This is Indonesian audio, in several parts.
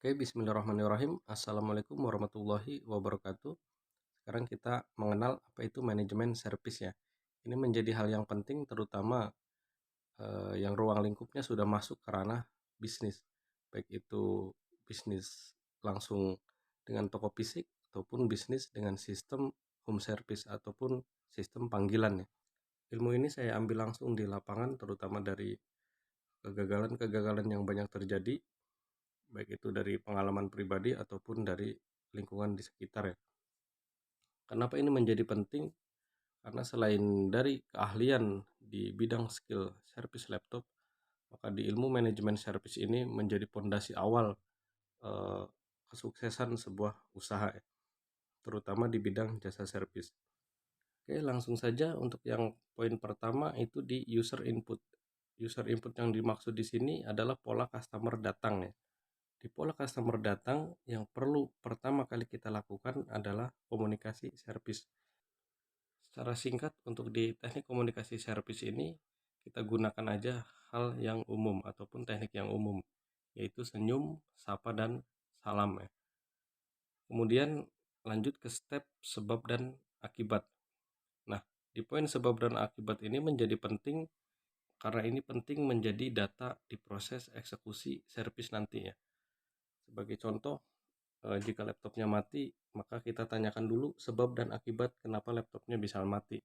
Oke, bismillahirrahmanirrahim. Assalamualaikum warahmatullahi wabarakatuh. Sekarang kita mengenal apa itu manajemen servis ya. Ini menjadi hal yang penting terutama yang ruang lingkupnya sudah masuk ke ranah bisnis. Baik itu bisnis langsung dengan toko fisik ataupun bisnis dengan sistem home service ataupun sistem panggilan ya. Ilmu ini saya ambil langsung di lapangan terutama dari kegagalan-kegagalan yang banyak terjadi, baik itu dari pengalaman pribadi ataupun dari lingkungan di sekitar ya. Kenapa ini menjadi penting? Karena selain dari keahlian di bidang skill servis laptop, maka di ilmu manajemen servis ini menjadi pondasi awal kesuksesan sebuah usaha ya, terutama di bidang jasa servis. Oke, langsung saja untuk yang poin pertama itu di user input. User input yang dimaksud di sini adalah pola customer datang ya. Di pola customer datang yang perlu pertama kali kita lakukan adalah komunikasi servis. Secara singkat untuk di teknik komunikasi servis ini kita gunakan aja hal yang umum ataupun teknik yang umum, yaitu senyum, sapa, dan salam ya. Kemudian lanjut ke step sebab dan akibat. Nah, di poin sebab dan akibat ini menjadi penting karena ini penting menjadi data di proses eksekusi servis nanti ya. Sebagai contoh, jika laptopnya mati, maka kita tanyakan dulu sebab dan akibat kenapa laptopnya bisa mati.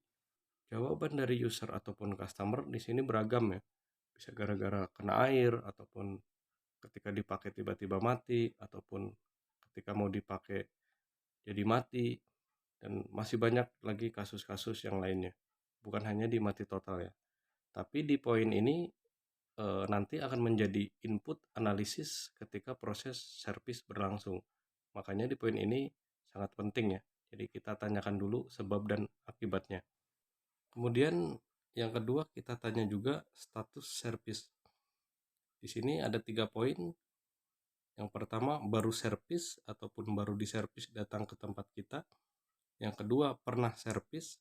Jawaban dari user ataupun customer di sini beragam ya. Bisa gara-gara kena air, ataupun ketika dipakai tiba-tiba mati, ataupun ketika mau dipakai jadi mati, dan masih banyak lagi kasus-kasus yang lainnya. Bukan hanya di mati total ya. Tapi di poin ini nanti akan menjadi input analisis ketika proses servis berlangsung. Makanya di poin ini sangat penting ya. Jadi kita tanyakan dulu sebab dan akibatnya. Kemudian yang kedua kita tanya juga status servis. Di sini ada 3 poin. Yang pertama baru servis ataupun baru diservis datang ke tempat kita. Yang kedua pernah servis,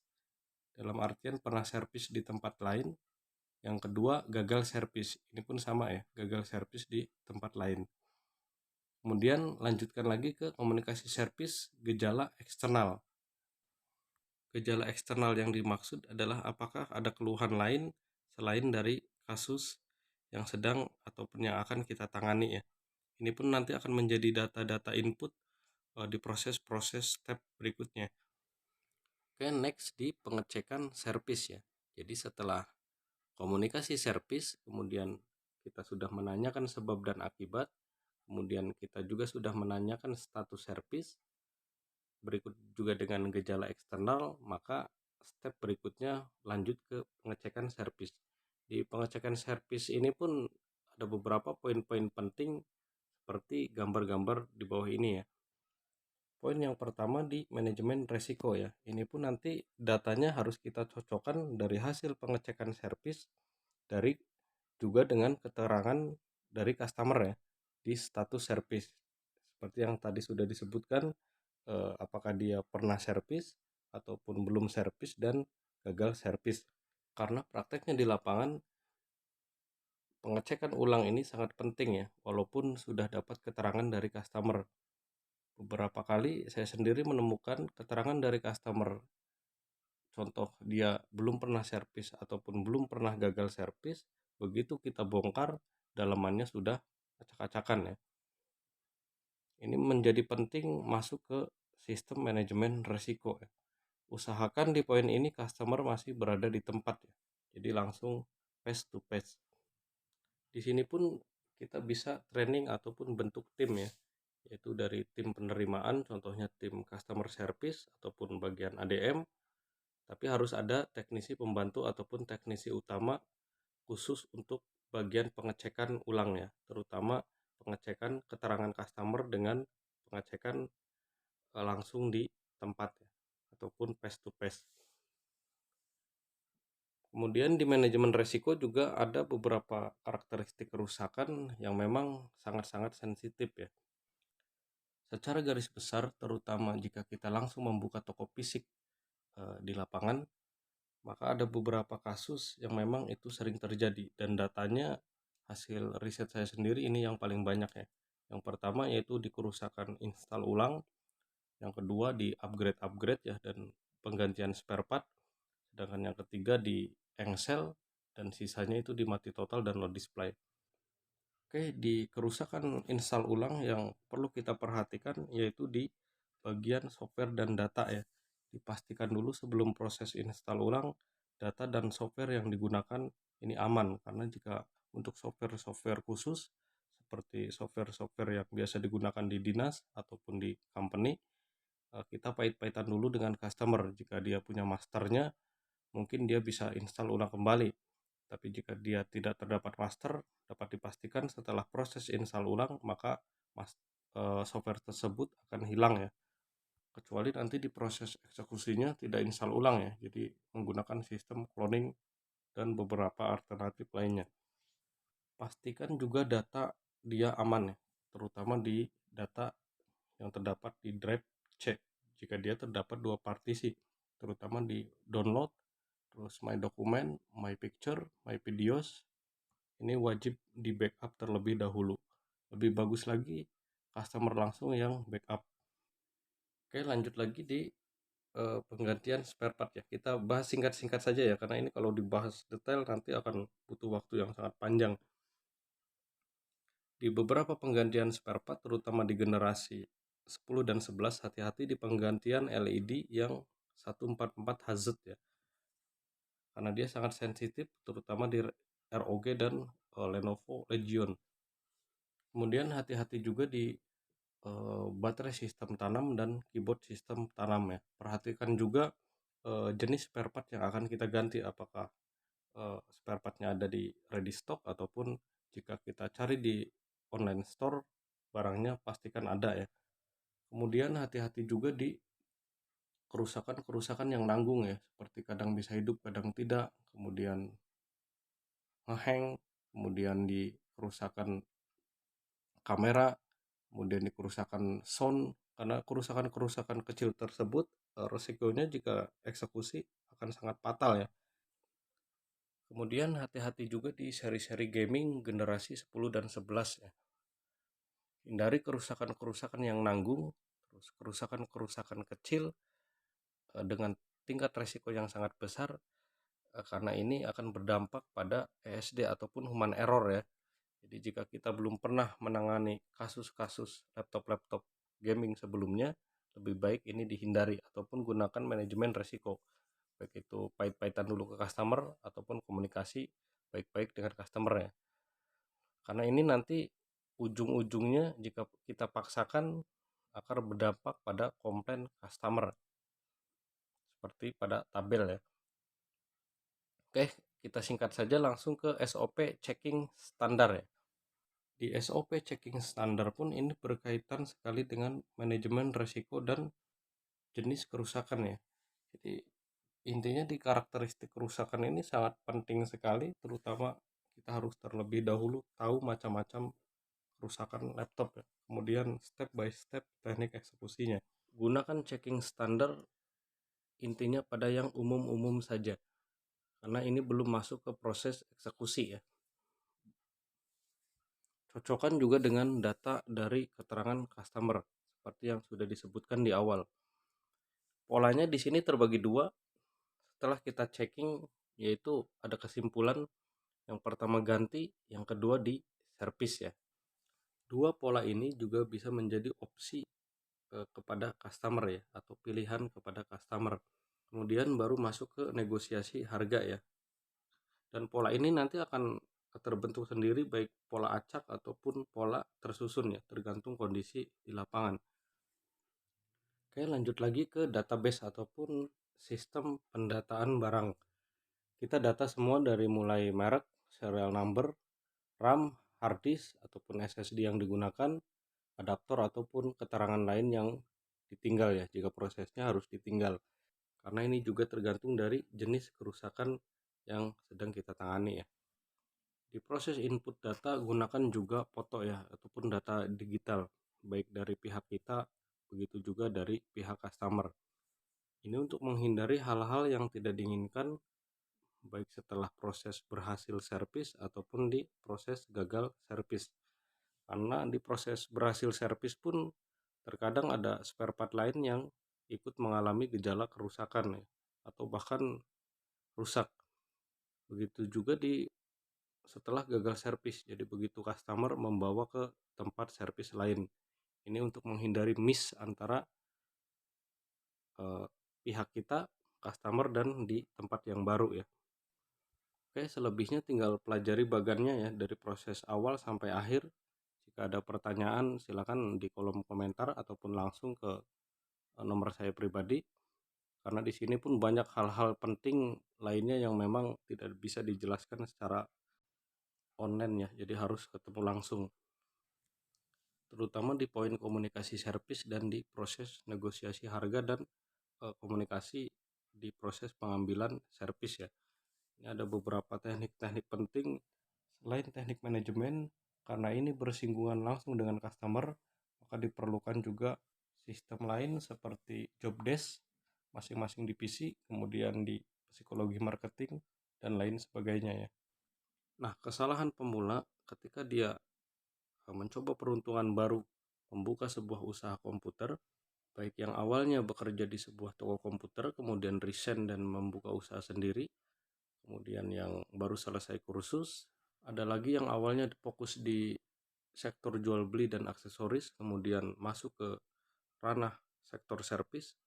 dalam artian pernah servis di tempat lain. Yang kedua gagal servis, ini pun sama ya, gagal servis di tempat lain. Kemudian lanjutkan lagi ke komunikasi servis gejala eksternal. Gejala eksternal yang dimaksud adalah apakah ada keluhan lain selain dari kasus yang sedang ataupun yang akan kita tangani ya. Ini pun nanti akan menjadi data-data input di proses-proses step berikutnya. Oke, next di pengecekan servis ya. Jadi setelah komunikasi servis, kemudian kita sudah menanyakan sebab dan akibat, kemudian kita juga sudah menanyakan status servis, berikut juga dengan gejala eksternal, maka step berikutnya lanjut ke pengecekan servis. Di pengecekan servis ini pun ada beberapa poin-poin penting seperti gambar-gambar di bawah ini ya. Poin yang pertama di manajemen resiko ya. Ini pun nanti datanya harus kita cocokkan dari hasil pengecekan servis dari juga dengan keterangan dari customer ya di status servis. Seperti yang tadi sudah disebutkan, apakah dia pernah servis ataupun belum servis dan gagal servis. Karena prakteknya di lapangan pengecekan ulang ini sangat penting ya, walaupun sudah dapat keterangan dari customer. Beberapa kali saya sendiri menemukan keterangan dari customer, contoh dia belum pernah servis ataupun belum pernah gagal servis, begitu kita bongkar dalamannya sudah acak-acakan ya. Ini menjadi penting masuk ke sistem manajemen risiko ya. Usahakan di poin ini customer masih berada di tempat ya. Jadi langsung face to face. Di sini pun kita bisa training ataupun bentuk tim ya, yaitu dari tim penerimaan, contohnya tim customer service ataupun bagian ADM, tapi harus ada teknisi pembantu ataupun teknisi utama khusus untuk bagian pengecekan ulang ya, terutama pengecekan keterangan customer dengan pengecekan langsung di tempat ya, ataupun face to face. Kemudian di manajemen resiko juga ada beberapa karakteristik kerusakan yang memang sangat-sangat sensitif ya. Secara garis besar, terutama jika kita langsung membuka toko fisik di lapangan, maka ada beberapa kasus yang memang itu sering terjadi dan datanya hasil riset saya sendiri ini yang paling banyak ya. Yang pertama yaitu di kerusakan install ulang, yang kedua di upgrade ya dan penggantian spare part, sedangkan yang ketiga di engsel, dan sisanya itu di mati total dan low display. Oke, di kerusakan install ulang yang perlu kita perhatikan yaitu di bagian software dan data ya. Dipastikan dulu sebelum proses install ulang, data dan software yang digunakan ini aman, karena jika untuk software-software khusus seperti software-software yang biasa digunakan di dinas ataupun di company, kita pahit-pahitan dulu dengan customer. Jika dia punya masternya, mungkin dia bisa install ulang kembali. Tapi jika dia tidak terdapat master, dapat dipastikan setelah proses install ulang, maka software tersebut akan hilang ya. Kecuali nanti di proses eksekusinya tidak install ulang ya, jadi menggunakan sistem cloning dan beberapa alternatif lainnya. Pastikan juga data dia aman ya, terutama di data yang terdapat di drive C. Jika dia terdapat dua partisi, terutama di download, terus my document, my picture, my videos, ini wajib di backup terlebih dahulu. Lebih bagus lagi customer langsung yang backup. Oke, lanjut lagi di penggantian spare part ya. Kita bahas singkat-singkat saja ya, karena ini kalau dibahas detail nanti akan butuh waktu yang sangat panjang. Di beberapa penggantian spare part, terutama di generasi 10 dan 11, hati-hati di penggantian LED yang 144Hz ya, karena dia sangat sensitif, terutama di ROG dan Lenovo Legion. Kemudian hati-hati juga di baterai sistem tanam dan keyboard sistem tanam ya. Perhatikan juga jenis spare part yang akan kita ganti, apakah spare partnya ada di ready stock ataupun jika kita cari di online store barangnya pastikan ada ya. Kemudian hati-hati juga di kerusakan-kerusakan yang nanggung ya, seperti kadang bisa hidup kadang tidak, kemudian ngehang, kemudian di kerusakan kamera, kemudian di kerusakan sound. Karena kerusakan-kerusakan kecil tersebut resikonya jika eksekusi akan sangat fatal ya. Kemudian hati-hati juga di seri-seri gaming generasi 10 dan 11 ya. Hindari kerusakan-kerusakan yang nanggung, terus kerusakan-kerusakan kecil dengan tingkat resiko yang sangat besar, karena ini akan berdampak pada ESD ataupun human error ya. Jadi jika kita belum pernah menangani kasus-kasus laptop-laptop gaming sebelumnya, lebih baik ini dihindari ataupun gunakan manajemen resiko. Baik itu pahit-pahitan dulu ke customer ataupun komunikasi baik-baik dengan customer ya. Karena ini nanti ujung-ujungnya jika kita paksakan akan berdampak pada komplain customer seperti pada tabel ya. Oke, kita singkat saja langsung ke SOP checking standar ya. Di SOP checking standar pun ini berkaitan sekali dengan manajemen resiko dan jenis kerusakan ya. Jadi intinya di karakteristik kerusakan ini sangat penting sekali, terutama kita harus terlebih dahulu tahu macam-macam kerusakan laptop ya. Kemudian step by step teknik eksekusinya. Gunakan checking standar intinya pada yang umum-umum saja, karena ini belum masuk ke proses eksekusi ya. Cocokkan juga dengan data dari keterangan customer seperti yang sudah disebutkan di awal. Polanya di sini terbagi dua. Setelah kita checking, yaitu ada kesimpulan yang pertama ganti, yang kedua di servis ya. Dua pola ini juga bisa menjadi opsi kepada customer ya, atau pilihan kepada customer. Kemudian baru masuk ke negosiasi harga ya. Dan pola ini nanti akan terbentuk sendiri baik pola acak ataupun pola tersusun ya, tergantung kondisi di lapangan. Oke, lanjut lagi ke database ataupun sistem pendataan barang. Kita data semua dari mulai merek, serial number, RAM, hard disk ataupun SSD yang digunakan, adaptor ataupun keterangan lain yang ditinggal ya, jika prosesnya harus ditinggal. Karena ini juga tergantung dari jenis kerusakan yang sedang kita tangani ya. Di proses input data gunakan juga foto ya, ataupun data digital, baik dari pihak kita, begitu juga dari pihak customer. Ini untuk menghindari hal-hal yang tidak diinginkan, baik setelah proses berhasil servis ataupun di proses gagal servis. Karena di proses berhasil servis pun terkadang ada spare part lain yang ikut mengalami gejala kerusakan ya, atau bahkan rusak. Begitu juga di setelah gagal servis. Jadi begitu customer membawa ke tempat servis lain. Ini untuk menghindari miss antara pihak kita, customer, dan di tempat yang baru ya. Oke, selebihnya tinggal pelajari bagannya ya dari proses awal sampai akhir. Jika ada pertanyaan silakan di kolom komentar ataupun langsung ke nomor saya pribadi. Karena di sini pun banyak hal-hal penting lainnya yang memang tidak bisa dijelaskan secara online ya, jadi harus ketemu langsung. Terutama di poin komunikasi servis dan di proses negosiasi harga dan komunikasi di proses pengambilan servis ya. Ini ada beberapa teknik-teknik penting selain teknik manajemen, karena ini bersinggungan langsung dengan customer, maka diperlukan juga sistem lain seperti job desk masing-masing divisi, kemudian di psikologi marketing dan lain sebagainya ya. Nah, kesalahan pemula ketika dia mencoba peruntungan baru membuka sebuah usaha komputer, baik yang awalnya bekerja di sebuah toko komputer kemudian resign dan membuka usaha sendiri, kemudian yang baru selesai kursus, ada lagi yang awalnya fokus di sektor jual beli dan aksesoris kemudian masuk ke ranah sektor servis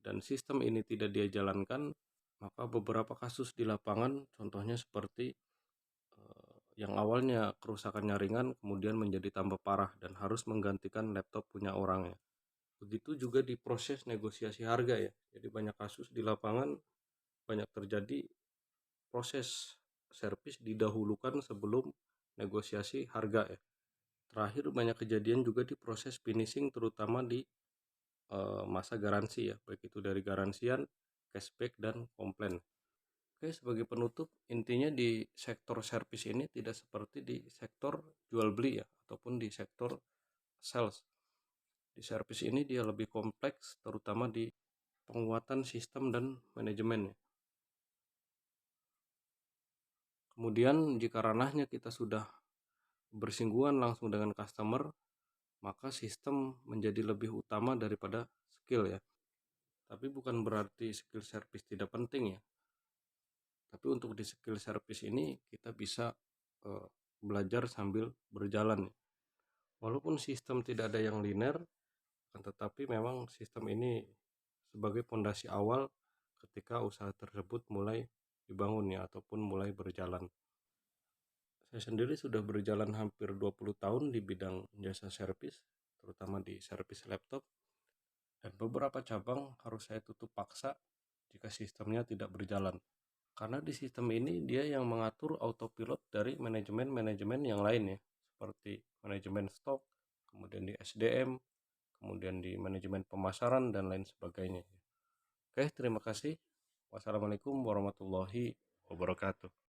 dan sistem ini tidak dia jalankan, maka beberapa kasus di lapangan contohnya seperti yang awalnya kerusakannya ringan kemudian menjadi tambah parah dan harus menggantikan laptop punya orang ya. Begitu juga di proses negosiasi harga ya. Jadi banyak kasus di lapangan banyak terjadi proses servis didahulukan sebelum negosiasi harga ya. Terakhir banyak kejadian juga di proses finishing terutama di masa garansi ya, baik itu dari garansian, cashback, dan komplain. Oke, sebagai penutup, intinya di sektor servis ini tidak seperti di sektor jual beli ya, ataupun di sektor sales. Di servis ini dia lebih kompleks, terutama di penguatan sistem dan manajemen. Kemudian jika ranahnya kita sudah bersinggungan langsung dengan customer, maka sistem menjadi lebih utama daripada skill ya. Tapi bukan berarti skill service tidak penting ya. Tapi untuk di skill service ini kita bisa belajar sambil berjalan. Walaupun sistem tidak ada yang linear, tetapi memang sistem ini sebagai fondasi awal ketika usaha tersebut mulai dibangun ya ataupun mulai berjalan. Saya sendiri sudah berjalan hampir 20 tahun di bidang jasa servis, terutama di servis laptop, dan beberapa cabang harus saya tutup paksa jika sistemnya tidak berjalan. Karena di sistem ini dia yang mengatur autopilot dari manajemen-manajemen yang lain ya, seperti manajemen stok, kemudian di SDM, kemudian di manajemen pemasaran dan lain sebagainya. Oke, terima kasih. Wassalamualaikum warahmatullahi wabarakatuh.